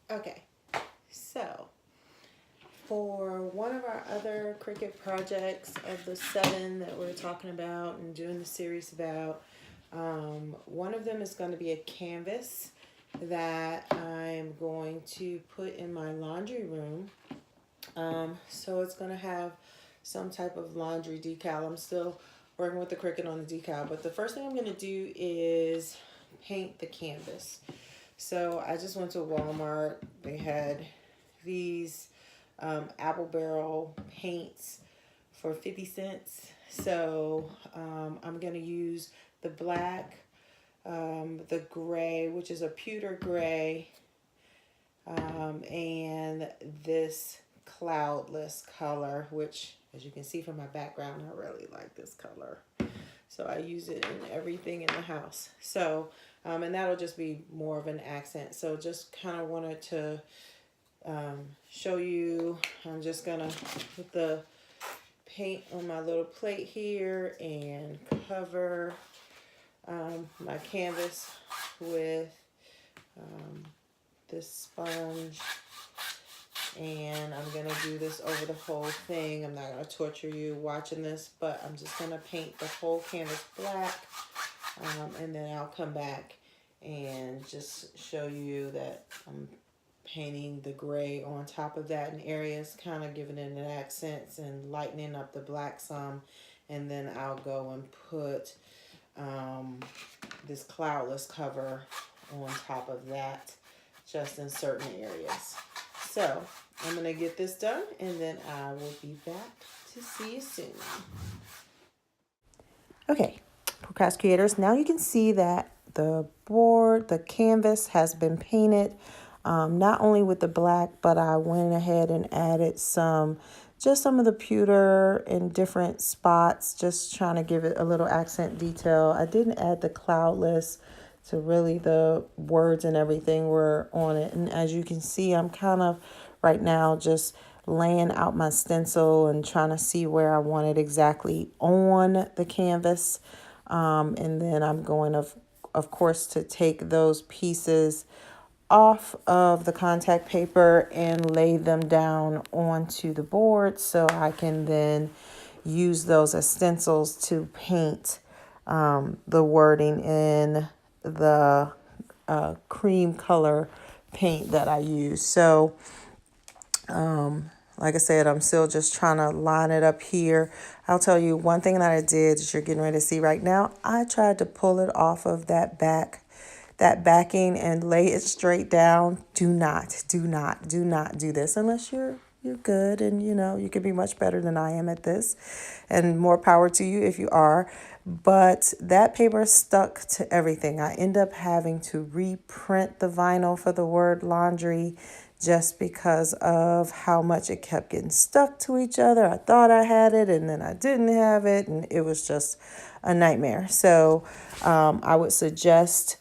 Okay, so for one of our other Cricut projects of the 7 that we're talking about and doing the series about, one of them is going to be a canvas that I'm going to put in my laundry room. So it's going to have some type of laundry decal. I'm still working with the Cricut on the decal, but the first thing I'm going to do is paint the canvas. So I just went to Walmart. They had these apple barrel paints for 50 cents. So I'm going to use the black, the gray, which is a pewter gray, and this cloudless color, which as you can see from my background, I really like this color. So I use it in everything in the house. So, and that'll just be more of an accent. So just kind of wanted to show you. I'm just gonna put the paint on my little plate here and cover my canvas with this sponge, and I'm gonna do this over the whole thing. I'm not gonna torture you watching this, but I'm just gonna paint the whole canvas black, and then I'll come back and just show you that I'm painting the gray on top of that in areas, kind of giving it an accents and lightening up the black some, and then I'll go and put this cloudless cover on top of that, just in certain areas. So I'm going to get this done, and then I will be back to see you soon. Okay, procrastinators, now you can see that the board, the canvas has been painted, not only with the black, but I went ahead and added just some of the pewter in different spots, just trying to give it a little accent detail. I didn't add the cloudless, so really the words and everything were on it. And as you can see, I'm kind of right now just laying out my stencil and trying to see where I want it exactly on the canvas. And then I'm going of course to take those pieces off of the contact paper and lay them down onto the board so I can then use those as stencils to paint the wording in the cream color paint that I use. So like I said, I'm still just trying to line it up here. I'll tell you one thing that I did that you're getting ready to see right now. I tried to pull it off of that backing and lay it straight down. Do not do this unless you're good, and you could be much better than I am at this, and more power to you if you are. But that paper stuck to everything. I end up having to reprint the vinyl for the word laundry just because of how much it kept getting stuck to each other. I thought I had it and then I didn't have it, and it was just a nightmare. So I would suggest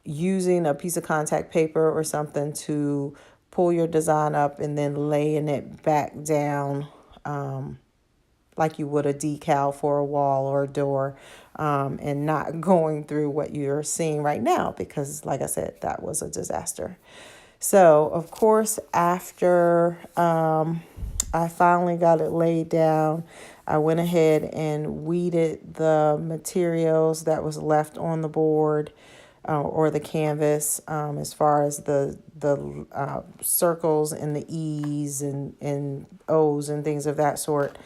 using a piece of contact paper or something to pull your design up and then laying it back down like you would a decal for a wall or a door, and not going through what you're seeing right now, because like I said, that was a disaster. So, of course, after I finally got it laid down, I went ahead and weeded the materials that was left on the board or the canvas, as far as the circles and the E's and O's and things of that sort.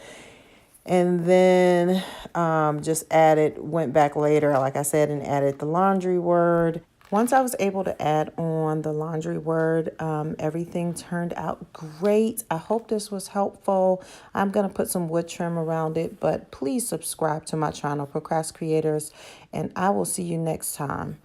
And then went back later, like I said, and added the laundry word. Once I was able to add on the laundry word, everything turned out great. I hope this was helpful. I'm going to put some wood trim around it, but please subscribe to my channel, Procrast Creators, and I will see you next time.